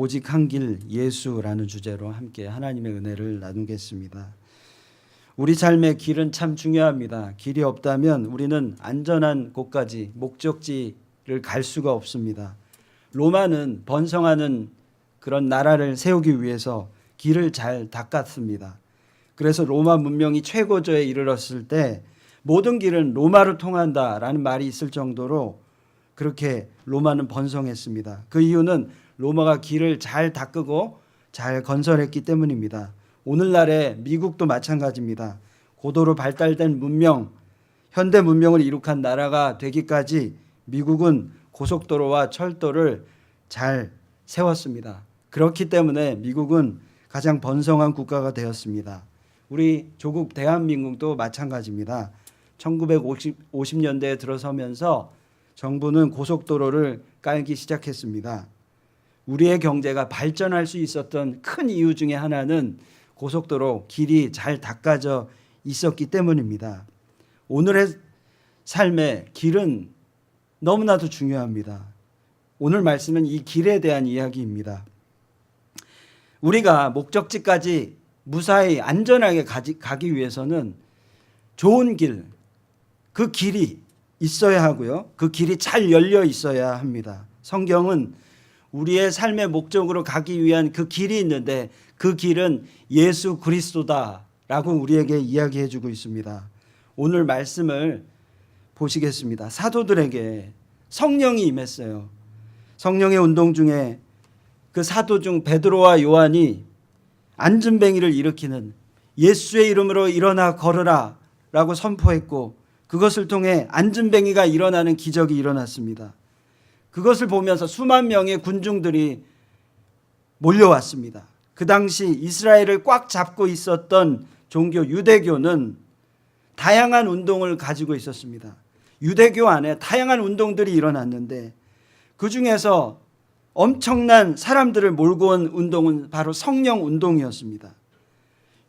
오직 한 길 예수라는 주제로 함께 하나님의 은혜를 나누겠습니다. 우리 삶의 길은 참 중요합니다. 길이 없다면 우리는 안전한 곳까지 목적지를 갈 수가 없습니다. 로마는 번성하는 그런 나라를 세우기 위해서 길을 잘 닦았습니다. 그래서 로마 문명이 최고조에 이르렀을 때 모든 길은 로마로 통한다라는 말이 있을 정도로 그렇게 로마는 번성했습니다. 그 이유는 로마가 길을 잘 닦고 잘 건설했기 때문입니다. 오늘날의 미국도 마찬가지입니다. 고도로 발달된 문명, 현대 문명을 이룩한 나라가 되기까지 미국은 고속도로와 철도를 잘 세웠습니다. 그렇기 때문에 미국은 가장 번성한 국가가 되었습니다. 우리 조국 대한민국도 마찬가지입니다. 1950년대에 들어서면서 정부는 고속도로를 깔기 시작했습니다. 우리의 경제가 발전할 수 있었던 큰 이유 중에 하나는 고속도로 길이 잘 닦아져 있었기 때문입니다. 오늘의 삶의 길은 너무나도 중요합니다. 오늘 말씀은 이 길에 대한 이야기입니다. 우리가 목적지까지 무사히 안전하게 가기 위해서는 좋은 길, 그 길이 있어야 하고요. 그 길이 잘 열려 있어야 합니다. 성경은 우리의 삶의 목적으로 가기 위한 그 길이 있는데 그 길은 예수 그리스도다라고 우리에게 이야기해 주고 있습니다. 오늘 말씀을 보시겠습니다. 사도들에게 성령이 임했어요. 성령의 운동 중에 그 사도 중 베드로와 요한이 안진뱅이를 일으키는 예수의 이름으로 일어나 걸으라 라고 선포했고 그것을 통해 안진뱅이가 일어나는 기적이 일어났습니다. 그것을 보면서 수만 명의 군중들이 몰려왔습니다. 그 당시 이스라엘을 꽉 잡고 있었던 종교 유대교는 다양한 운동을 가지고 있었습니다. 유대교 안에 다양한 운동들이 일어났는데 그중에서 엄청난 사람들을 몰고 온 운동은 바로 성령 운동이었습니다.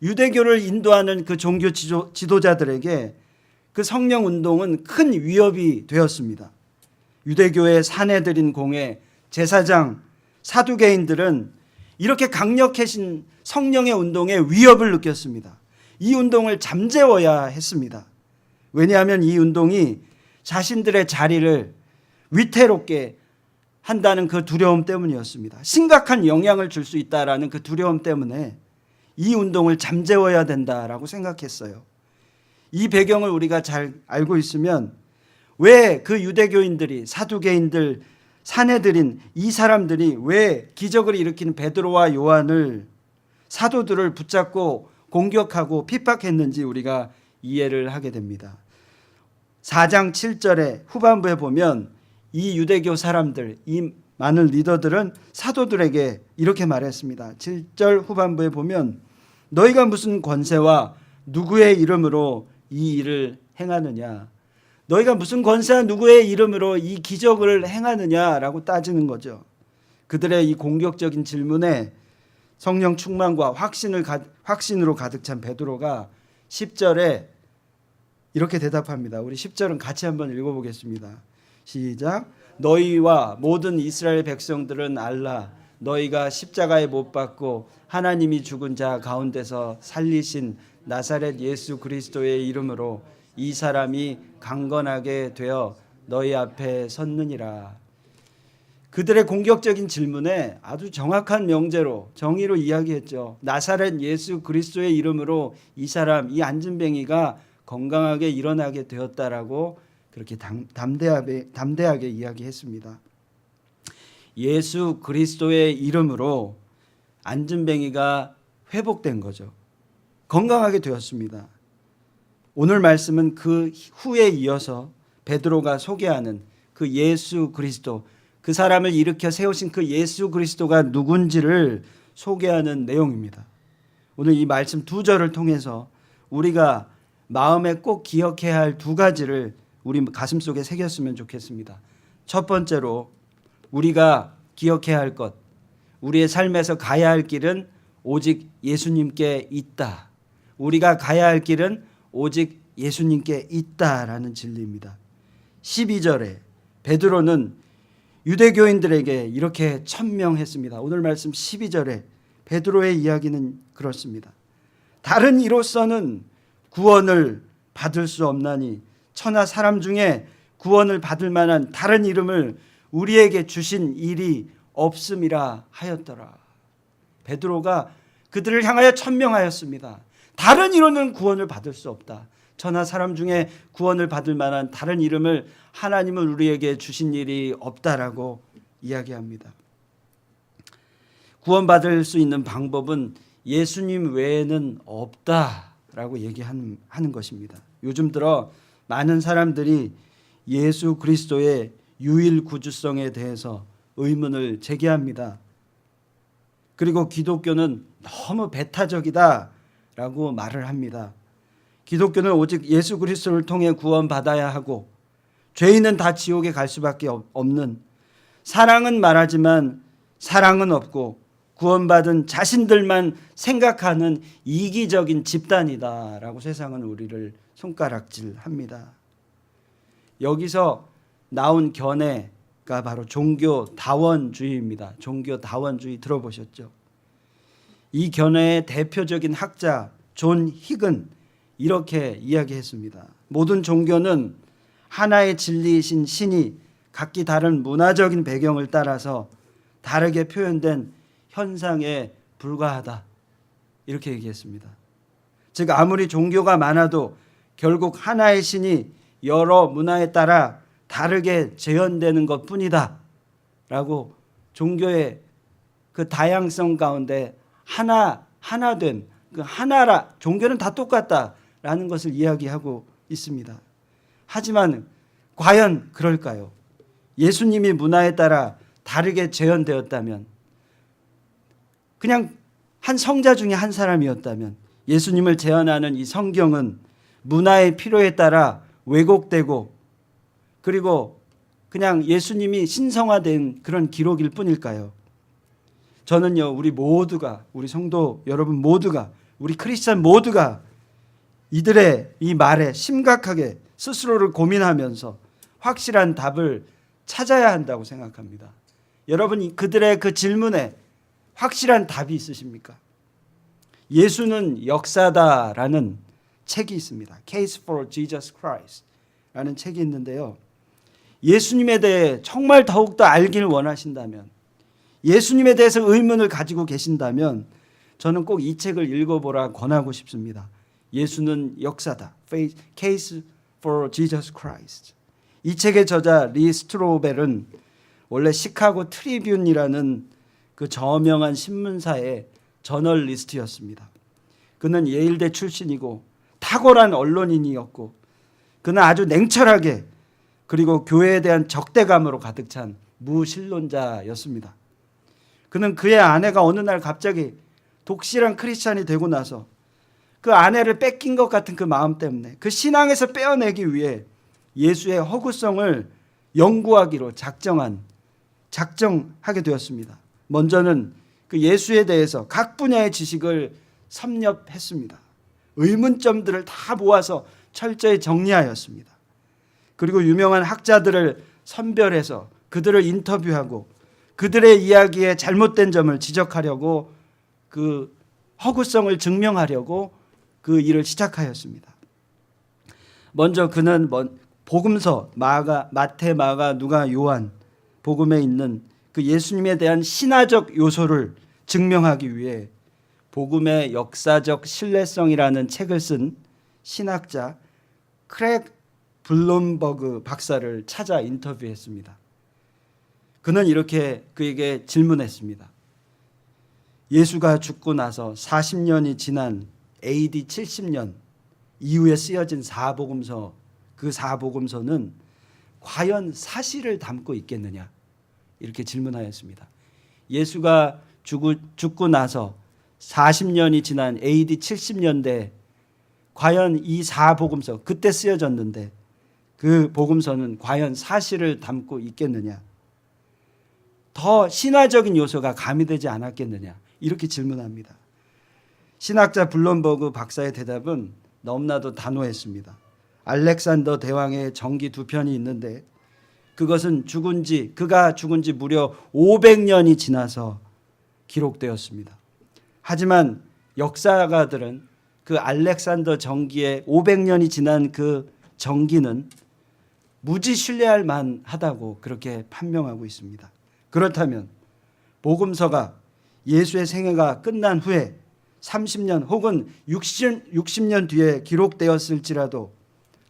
유대교를 인도하는 그 종교 지도자들에게 그 성령 운동은 큰 위협이 되었습니다. 유대교의 사내들인 공회, 제사장, 사두개인들은 이렇게 강력해진 성령의 운동에 위협을 느꼈습니다. 이 운동을 잠재워야 했습니다. 왜냐하면 이 운동이 자신들의 자리를 위태롭게 한다는 그 두려움 때문이었습니다. 심각한 영향을 줄 수 있다라는 그 두려움 때문에 이 운동을 잠재워야 된다라고 생각했어요. 이 배경을 우리가 잘 알고 있으면 왜 그 유대교인들이 사두개인들 사내들인 이 사람들이 왜 기적을 일으키는 베드로와 요한을 사도들을 붙잡고 공격하고 핍박했는지 우리가 이해를 하게 됩니다. 4장 7절의 후반부에 보면 이 유대교 사람들, 이 많은 리더들은 사도들에게 이렇게 말했습니다. 7절 후반부에 보면 너희가 무슨 권세와 누구의 이름으로 이 일을 행하느냐? 너희가 무슨 권세와 누구의 이름으로 이 기적을 행하느냐라고 따지는 거죠. 그들의 이 공격적인 질문에 성령 충만과 확신으로 가득 찬 베드로가 10절에 이렇게 대답합니다. 우리 10절은 같이 한번 읽어보겠습니다. 시작. 너희와 모든 이스라엘 백성들은 알라. 너희가 십자가에 못 박고 하나님이 죽은 자 가운데서 살리신 나사렛 예수 그리스도의 이름으로 이 사람이 강건하게 되어 너희 앞에 섰느니라. 그들의 공격적인 질문에 아주 정확한 명제로 정의로 이야기했죠. 나사렛 예수 그리스도의 이름으로 이 사람, 이 안진뱅이가 건강하게 일어나게 되었다라고 그렇게 담대하게 이야기했습니다. 예수 그리스도의 이름으로 안진뱅이가 회복된 거죠. 건강하게 되었습니다. 오늘 말씀은 그 후에 이어서 베드로가 소개하는 그 예수 그리스도, 그 사람을 일으켜 세우신 그 예수 그리스도가 누군지를 소개하는 내용입니다. 오늘 이 말씀 두 절을 통해서 우리가 마음에 꼭 기억해야 할 두 가지를 우리 가슴속에 새겼으면 좋겠습니다. 첫 번째로 우리가 기억해야 할 것, 우리의 삶에서 가야 할 길은 오직 예수님께 있다. 우리가 가야 할 길은 오직 예수님께 있다라는 진리입니다. 12절에 베드로는 유대교인들에게 이렇게 천명했습니다. 오늘 말씀 12절에 베드로의 이야기는 그렇습니다. 다른 이로서는 구원을 받을 수 없나니 천하 사람 중에 구원을 받을 만한 다른 이름을 우리에게 주신 일이 없음이라 하였더라. 베드로가 그들을 향하여 천명하였습니다. 다른 이로는 구원을 받을 수 없다. 천하 사람 중에 구원을 받을 만한 다른 이름을 하나님은 우리에게 주신 일이 없다라고 이야기합니다. 구원받을 수 있는 방법은 예수님 외에는 없다라고 얘기하는 것입니다. 요즘 들어 많은 사람들이 예수 그리스도의 유일 구주성에 대해서 의문을 제기합니다. 그리고 기독교는 너무 배타적이다라고 말을 합니다. 기독교는 오직 예수 그리스도를 통해 구원받아야 하고 죄인은 다 지옥에 갈 수밖에 없는, 사랑은 말하지만 사랑은 없고 구원받은 자신들만 생각하는 이기적인 집단이다라고 세상은 우리를 손가락질합니다. 여기서 나온 견해가 바로 종교다원주의입니다. 종교다원주의 들어보셨죠? 이 견해의 대표적인 학자 존 힉은 이렇게 이야기했습니다. 모든 종교는 하나의 진리이신 신이 각기 다른 문화적인 배경을 따라서 다르게 표현된 현상에 불과하다, 이렇게 얘기했습니다. 즉 아무리 종교가 많아도 결국 하나의 신이 여러 문화에 따라 다르게 재현되는 것뿐이다 라고 종교의 그 다양성 가운데 하나된 그 하나라, 종교는 다 똑같다라는 것을 이야기하고 있습니다. 하지만 과연 그럴까요? 예수님이 문화에 따라 다르게 재현되었다면, 그냥 한 성자 중에 한 사람이었다면 예수님을 재현하는 이 성경은 문화의 필요에 따라 왜곡되고 그리고 그냥 예수님이 신성화된 그런 기록일 뿐일까요? 저는요, 우리 모두가, 우리 성도 여러분 모두가, 우리 크리스찬 모두가 이들의 이 말에 심각하게 스스로를 고민하면서 확실한 답을 찾아야 한다고 생각합니다. 여러분, 그들의 그 질문에 확실한 답이 있으십니까? 예수는 역사다라는 책이 있습니다. Case for Jesus Christ라는 책이 있는데요. 예수님에 대해 정말 더욱더 알길 원하신다면, 예수님에 대해서 의문을 가지고 계신다면 저는 꼭 이 책을 읽어보라 권하고 싶습니다. 예수는 역사다. Case for Jesus Christ. 이 책의 저자 리 스트로벨은 원래 시카고 트리뷴이라는 그 저명한 신문사의 저널리스트였습니다. 그는 예일대 출신이고 탁월한 언론인이었고 그는 아주 냉철하게 그리고 교회에 대한 적대감으로 가득 찬 무신론자였습니다. 그는 그의 아내가 어느 날 갑자기 독실한 크리스찬이 되고 나서 그 아내를 뺏긴 것 같은 그 마음 때문에 그 신앙에서 빼어내기 위해 예수의 허구성을 연구하기로 작정하게 되었습니다. 먼저는 그 예수에 대해서 각 분야의 지식을 섭렵했습니다. 의문점들을 다 모아서 철저히 정리하였습니다. 그리고 유명한 학자들을 선별해서 그들을 인터뷰하고 그들의 이야기에 잘못된 점을 지적하려고, 그 허구성을 증명하려고 그 일을 시작하였습니다. 먼저 그는 복음서 마태, 마가, 누가, 요한 복음에 있는 그 예수님에 대한 신화적 요소를 증명하기 위해 복음의 역사적 신뢰성이라는 책을 쓴 신학자 크랙 블룸버그 박사를 찾아 인터뷰했습니다. 그는 이렇게 그에게 질문했습니다. 예수가 죽고 나서 40년이 지난 AD 70년 이후에 쓰여진 사복음서, 그 사복음서는 과연 사실을 담고 있겠느냐? 이렇게 질문하였습니다. 예수가 죽고 나서 40년이 지난 AD 70년대 과연 이 사복음서, 그때 쓰여졌는데 그 복음서는 과연 사실을 담고 있겠느냐? 더 신화적인 요소가 가미되지 않았겠느냐? 이렇게 질문합니다. 신학자 블룸버그 박사의 대답은 너무나도 단호했습니다. 알렉산더 대왕의 전기 2편이 있는데 그것은 그가 죽은 지 무려 500년이 지나서 기록되었습니다. 하지만 역사가들은 그 알렉산더 정기의 500년이 지난 그 정기는 무지 신뢰할 만하다고 그렇게 판명하고 있습니다. 그렇다면 복음서가 예수의 생애가 끝난 후에 30년 혹은 60년 뒤에 기록되었을지라도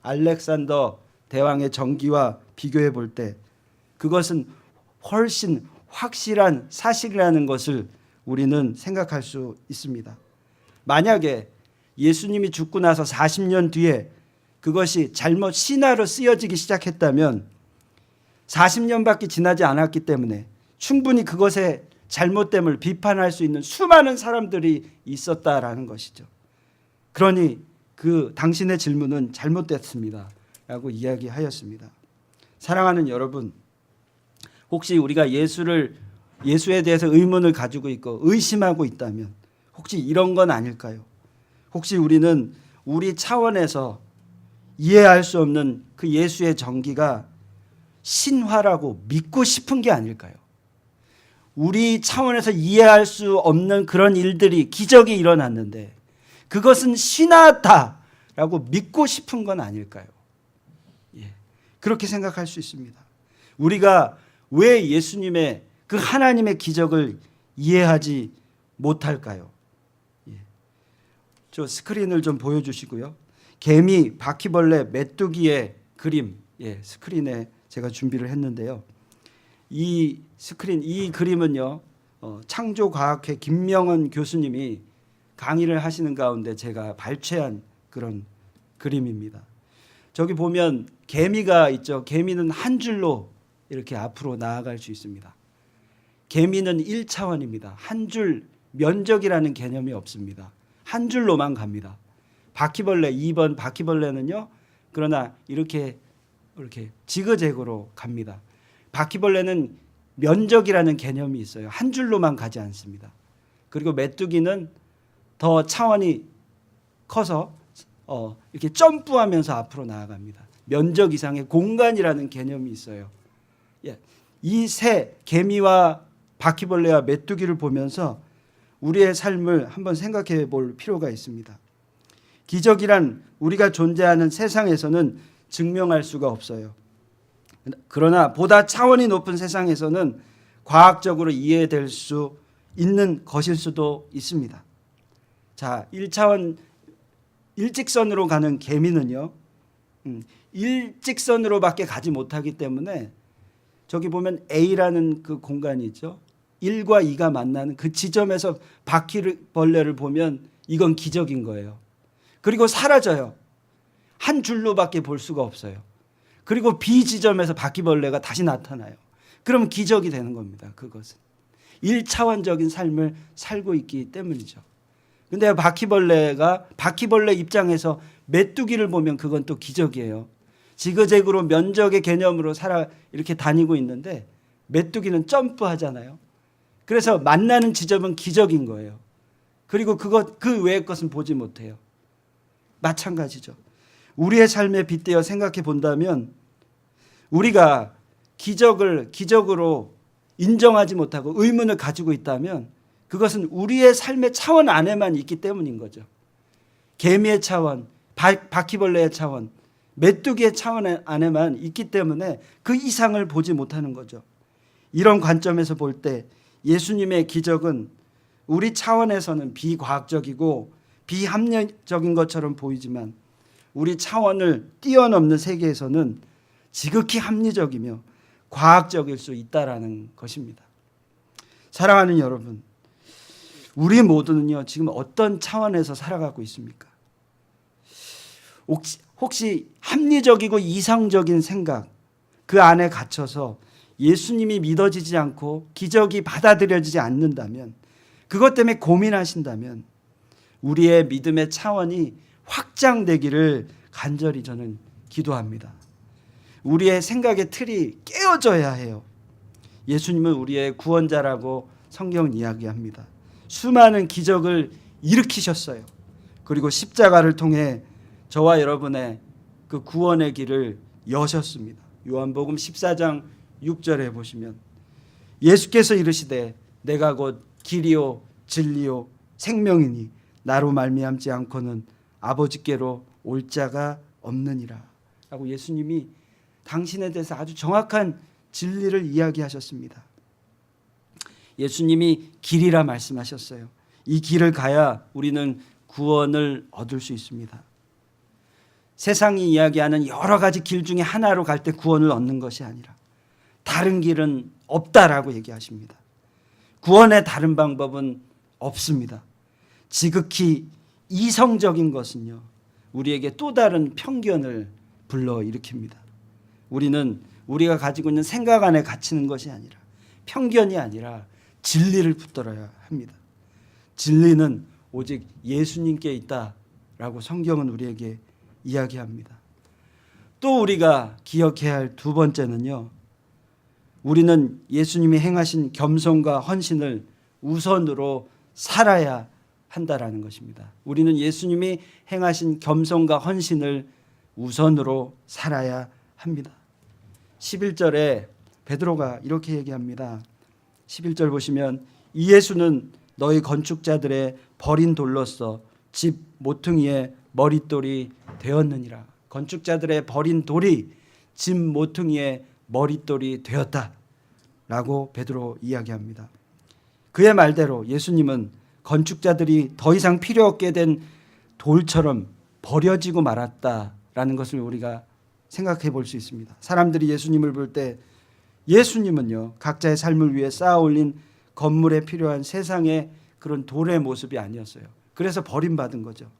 알렉산더 대왕의 정기와 비교해 볼 때 그것은 훨씬 확실한 사실이라는 것을 우리는 생각할 수 있습니다. 만약에 예수님이 죽고 나서 40년 뒤에 그것이 잘못 신화로 쓰여지기 시작했다면 40년밖에 지나지 않았기 때문에 충분히 그것의 잘못됨을 비판할 수 있는 수많은 사람들이 있었다라는 것이죠. 그러니 그 당신의 질문은 잘못됐습니다 라고 이야기하였습니다. 사랑하는 여러분, 혹시 우리가 예수에 대해서 의문을 가지고 있고 의심하고 있다면 혹시 이런 건 아닐까요? 혹시 우리는 우리 차원에서 이해할 수 없는 그 예수의 정기가 신화라고 믿고 싶은 게 아닐까요? 우리 차원에서 이해할 수 없는 그런 일들이 기적이 일어났는데 그것은 신화다라고 믿고 싶은 건 아닐까요? 예, 그렇게 생각할 수 있습니다. 우리가 왜 예수님의 그 하나님의 기적을 이해하지 못할까요? 예. 저 스크린을 좀 보여주시고요. 개미, 바퀴벌레, 메뚜기의 그림, 스크린에 제가 준비를 했는데요. 이 그림은요, 창조과학회 김명은 교수님이 강의를 하시는 가운데 제가 발췌한 그런 그림입니다. 저기 보면 개미가 있죠. 개미는 한 줄로 이렇게 앞으로 나아갈 수 있습니다. 개미는 1차원입니다. 한 줄 면적이라는 개념이 없습니다. 한 줄로만 갑니다. 바퀴벌레 2번 바퀴벌레는요. 그러나 이렇게 지그재그로 갑니다. 바퀴벌레는 면적이라는 개념이 있어요. 한 줄로만 가지 않습니다. 그리고 메뚜기는 더 차원이 커서 이렇게 점프하면서 앞으로 나아갑니다. 면적 이상의 공간이라는 개념이 있어요. 이 새 개미와 바퀴벌레와 메뚜기를 보면서 우리의 삶을 한번 생각해 볼 필요가 있습니다. 기적이란 우리가 존재하는 세상에서는 증명할 수가 없어요. 그러나 보다 차원이 높은 세상에서는 과학적으로 이해될 수 있는 것일 수도 있습니다. 자, 1차원 일직선으로 가는 개미는요, 일직선으로밖에 가지 못하기 때문에 저기 보면 A라는 그 공간이 있죠. 1과 2가 만나는 그 지점에서 바퀴벌레를 보면 이건 기적인 거예요. 그리고 사라져요. 한 줄로밖에 볼 수가 없어요. 그리고 B 지점에서 바퀴벌레가 다시 나타나요. 그럼 기적이 되는 겁니다. 그것은 1차원적인 삶을 살고 있기 때문이죠. 근데 바퀴벌레 입장에서 메뚜기를 보면 그건 또 기적이에요. 지그재그로 면적의 개념으로 이렇게 다니고 있는데 메뚜기는 점프하잖아요. 그래서 만나는 지점은 기적인 거예요. 그리고 그 외의 것은 보지 못해요. 마찬가지죠. 우리의 삶에 빗대어 생각해 본다면 우리가 기적으로 인정하지 못하고 의문을 가지고 있다면 그것은 우리의 삶의 차원 안에만 있기 때문인 거죠. 개미의 차원, 바퀴벌레의 차원, 메뚜기의 차원 안에만 있기 때문에 그 이상을 보지 못하는 거죠. 이런 관점에서 볼 때 예수님의 기적은 우리 차원에서는 비과학적이고 비합리적인 것처럼 보이지만 우리 차원을 뛰어넘는 세계에서는 지극히 합리적이며 과학적일 수 있다라는 것입니다. 사랑하는 여러분, 우리 모두는요 지금 어떤 차원에서 살아가고 있습니까? 혹시 합리적이고 이상적인 생각 그 안에 갇혀서 예수님이 믿어지지 않고 기적이 받아들여지지 않는다면, 그것 때문에 고민하신다면 우리의 믿음의 차원이 확장되기를 간절히 저는 기도합니다. 우리의 생각의 틀이 깨어져야 해요. 예수님은 우리의 구원자라고 성경은 이야기합니다. 수많은 기적을 일으키셨어요. 그리고 십자가를 통해 저와 여러분의 그 구원의 길을 여셨습니다. 요한복음 14장 6절에 보시면 예수께서 이르시되 내가 곧 길이요 진리요 생명이니 나로 말미암지 않고는 아버지께로 올 자가 없느니라 라고 예수님이 당신에 대해서 아주 정확한 진리를 이야기하셨습니다. 예수님이 길이라 말씀하셨어요. 이 길을 가야 우리는 구원을 얻을 수 있습니다. 세상이 이야기하는 여러 가지 길 중에 하나로 갈 때 구원을 얻는 것이 아니라 다른 길은 없다라고 얘기하십니다. 구원의 다른 방법은 없습니다. 지극히 이성적인 것은요, 우리에게 또 다른 편견을 불러일으킵니다. 우리는 우리가 가지고 있는 생각 안에 갇히는 것이 아니라, 편견이 아니라 진리를 붙들어야 합니다. 진리는 오직 예수님께 있다라고 성경은 우리에게 이야기합니다. 또 우리가 기억해야 할 두 번째는요, 우리는 예수님이 행하신 겸손과 헌신을 우선으로 살아야 한다라는 것입니다. 우리는 예수님이 행하신 겸손과 헌신을 우선으로 살아야 합니다. 11절에 베드로가 이렇게 얘기합니다. 11절 보시면 이 예수는 너희 건축자들의 버린 돌로서 집 모퉁이의 머릿돌이 되었느니라. 건축자들의 버린 돌이 집 모퉁이의 머릿돌이 되었다라고 베드로 이야기합니다. 그의 말대로 예수님은 건축자들이 더 이상 필요 없게 된 돌처럼 버려지고 말았다라는 것을 우리가 생각해 볼 수 있습니다. 사람들이 예수님을 볼 때 예수님은요, 각자의 삶을 위해 쌓아 올린 건물에 필요한 세상의 그런 돌의 모습이 아니었어요. 그래서 버림받은 거죠.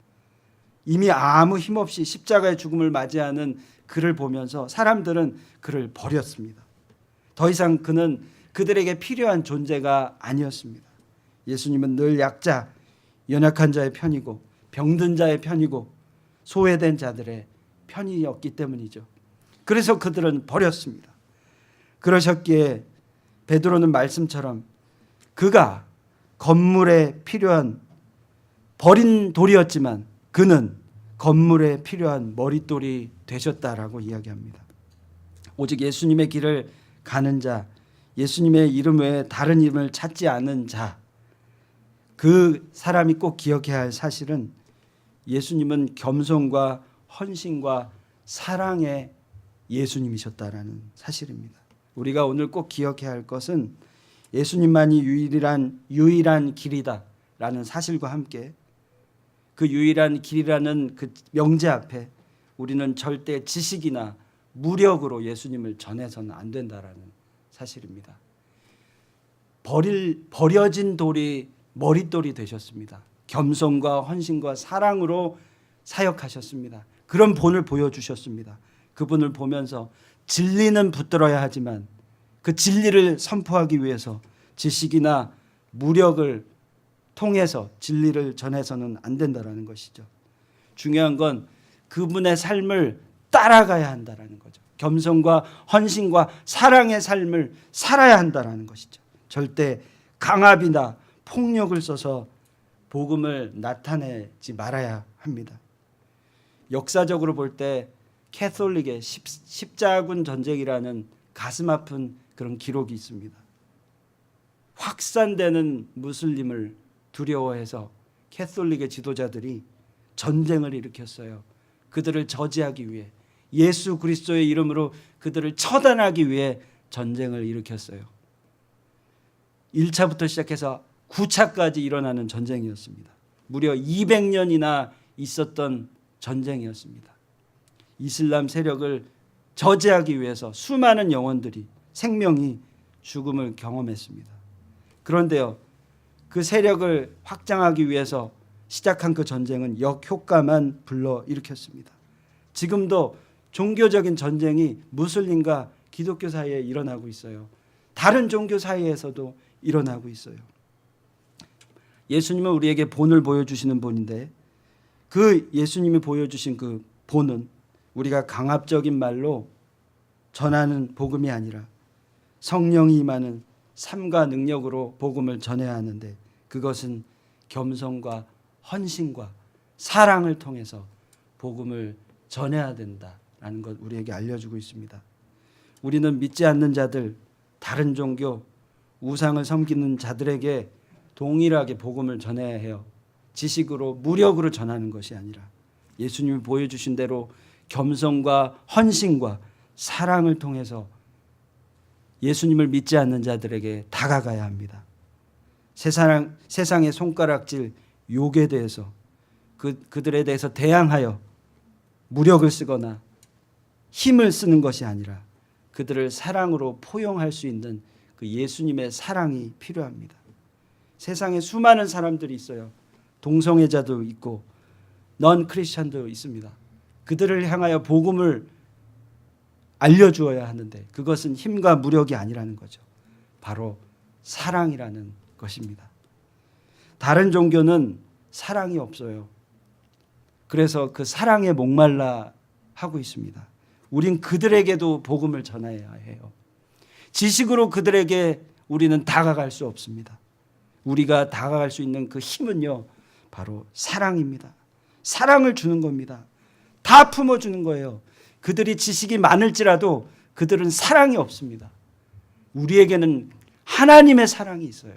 이미 아무 힘없이 십자가의 죽음을 맞이하는 그를 보면서 사람들은 그를 버렸습니다. 더 이상 그는 그들에게 필요한 존재가 아니었습니다. 예수님은 늘 약자, 연약한 자의 편이고 병든 자의 편이고 소외된 자들의 편이었기 때문이죠. 그래서 그들은 버렸습니다. 그러셨기에 베드로는 말씀처럼 그가 건물에 필요한 버린 돌이었지만 그는 건물에 필요한 머릿돌이 되셨다라고 이야기합니다. 오직 예수님의 길을 가는 자, 예수님의 이름 외에 다른 이름을 찾지 않은 자, 그 사람이 꼭 기억해야 할 사실은 예수님은 겸손과 헌신과 사랑의 예수님이셨다라는 사실입니다. 우리가 오늘 꼭 기억해야 할 것은 예수님만이 유일한 길이다라는 사실과 함께 그 유일한 길이라는 그 명제 앞에 우리는 절대 지식이나 무력으로 예수님을 전해서는 안 된다라는 사실입니다. 버려진 돌이 머릿돌이 되셨습니다. 겸손과 헌신과 사랑으로 사역하셨습니다. 그런 본을 보여주셨습니다. 그분을 보면서 진리는 붙들어야 하지만 그 진리를 선포하기 위해서 지식이나 무력을 통해서 진리를 전해서는 안 된다라는 것이죠. 중요한 건 그분의 삶을 따라가야 한다라는 거죠. 겸손과 헌신과 사랑의 삶을 살아야 한다라는 것이죠. 절대 강압이나 폭력을 써서 복음을 나타내지 말아야 합니다. 역사적으로 볼 때 캐톨릭의 십자군 전쟁이라는 가슴 아픈 그런 기록이 있습니다. 확산되는 무슬림을 두려워해서 캐톨릭의 지도자들이 전쟁을 일으켰어요. 그들을 저지하기 위해, 예수 그리스도의 이름으로 그들을 처단하기 위해 전쟁을 일으켰어요. 1차부터 시작해서 9차까지 일어나는 전쟁이었습니다. 무려 200년이나 있었던 전쟁이었습니다. 이슬람 세력을 저지하기 위해서 수많은 영혼들이, 생명이 죽음을 경험했습니다. 그런데요, 그 세력을 확장하기 위해서 시작한 그 전쟁은 역효과만 불러일으켰습니다. 지금도 종교적인 전쟁이 무슬림과 기독교 사이에 일어나고 있어요. 다른 종교 사이에서도 일어나고 있어요. 예수님은 우리에게 본을 보여주시는 분인데 그 예수님이 보여주신 그 본은 우리가 강압적인 말로 전하는 복음이 아니라 성령이 임하는 삶과 능력으로 복음을 전해야 하는데 그것은 겸손과 헌신과 사랑을 통해서 복음을 전해야 된다라는 것 우리에게 알려주고 있습니다. 우리는 믿지 않는 자들, 다른 종교, 우상을 섬기는 자들에게 동일하게 복음을 전해야 해요. 지식으로, 무력으로 전하는 것이 아니라 예수님이 보여주신 대로 겸손과 헌신과 사랑을 통해서 예수님을 믿지 않는 자들에게 다가가야 합니다. 세상의 손가락질, 욕에 대해서 그들에 대해서 대항하여 무력을 쓰거나 힘을 쓰는 것이 아니라 그들을 사랑으로 포용할 수 있는 그 예수님의 사랑이 필요합니다. 세상에 수많은 사람들이 있어요. 동성애자도 있고 넌 크리스천도 있습니다. 그들을 향하여 복음을 알려주어야 하는데 그것은 힘과 무력이 아니라는 거죠. 바로 사랑이라는 것입니다. 다른 종교는 사랑이 없어요. 그래서 그 사랑에 목말라 하고 있습니다. 우린 그들에게도 복음을 전해야 해요. 지식으로 그들에게 우리는 다가갈 수 없습니다. 우리가 다가갈 수 있는 그 힘은요, 바로 사랑입니다. 사랑을 주는 겁니다. 다 품어주는 거예요. 그들이 지식이 많을지라도 그들은 사랑이 없습니다. 우리에게는 하나님의 사랑이 있어요.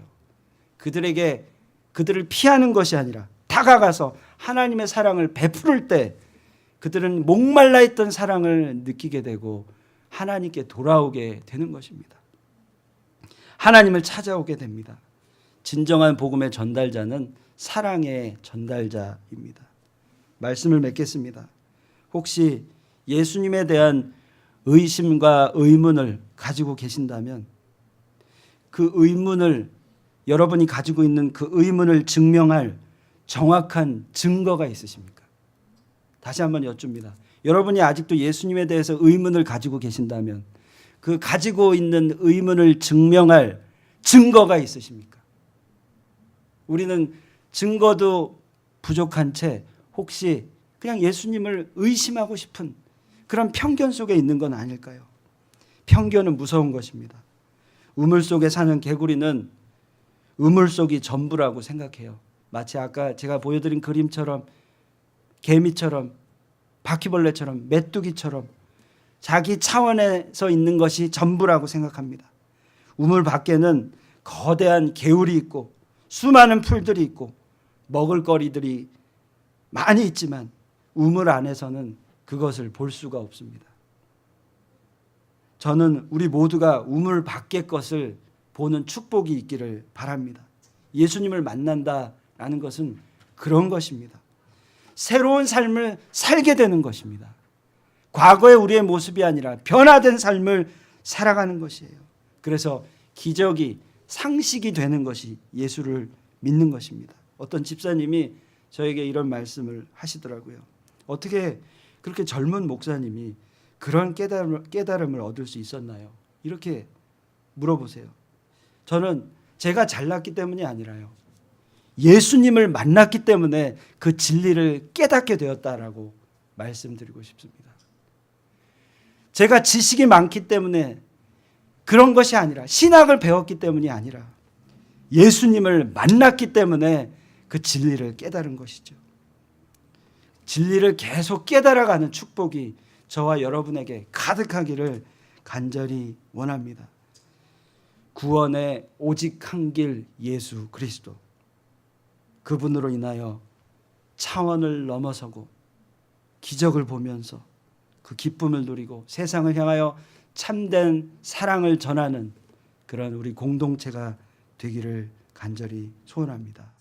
그들을 피하는 것이 아니라 다가가서 하나님의 사랑을 베풀을 때 그들은 목말라 있던 사랑을 느끼게 되고 하나님께 돌아오게 되는 것입니다. 하나님을 찾아오게 됩니다. 진정한 복음의 전달자는 사랑의 전달자입니다. 말씀을 맺겠습니다. 혹시 예수님에 대한 의심과 의문을 가지고 계신다면 그 의문을 여러분이 가지고 있는 그 의문을 증명할 정확한 증거가 있으십니까? 다시 한번 여쭙니다. 여러분이 아직도 예수님에 대해서 의문을 가지고 계신다면 그 가지고 있는 의문을 증명할 증거가 있으십니까? 우리는 증거도 부족한 채 혹시 그냥 예수님을 의심하고 싶은 그런 편견 속에 있는 건 아닐까요? 편견은 무서운 것입니다. 우물 속에 사는 개구리는 우물 속이 전부라고 생각해요. 마치 아까 제가 보여드린 그림처럼 개미처럼 바퀴벌레처럼 메뚜기처럼 자기 차원에서 있는 것이 전부라고 생각합니다. 우물 밖에는 거대한 개울이 있고 수많은 풀들이 있고 먹을거리들이 많이 있지만 우물 안에서는 그것을 볼 수가 없습니다. 저는 우리 모두가 우물 밖의 것을 보는 축복이 있기를 바랍니다. 예수님을 만난다라는 것은 그런 것입니다. 새로운 삶을 살게 되는 것입니다. 과거의 우리의 모습이 아니라 변화된 삶을 살아가는 것이에요. 그래서 기적이 상식이 되는 것이 예수를 믿는 것입니다. 어떤 집사님이 저에게 이런 말씀을 하시더라고요. 어떻게 그렇게 젊은 목사님이 그런 깨달음을 얻을 수 있었나요? 이렇게 물어보세요. 저는 제가 잘났기 때문이 아니라요. 예수님을 만났기 때문에 그 진리를 깨닫게 되었다라고 말씀드리고 싶습니다. 제가 지식이 많기 때문에 그런 것이 아니라 신학을 배웠기 때문이 아니라 예수님을 만났기 때문에 그 진리를 깨달은 것이죠. 진리를 계속 깨달아가는 축복이 저와 여러분에게 가득하기를 간절히 원합니다. 구원의 오직 한 길 예수 그리스도. 그분으로 인하여 차원을 넘어서고 기적을 보면서 그 기쁨을 누리고 세상을 향하여 참된 사랑을 전하는 그런 우리 공동체가 되기를 간절히 소원합니다.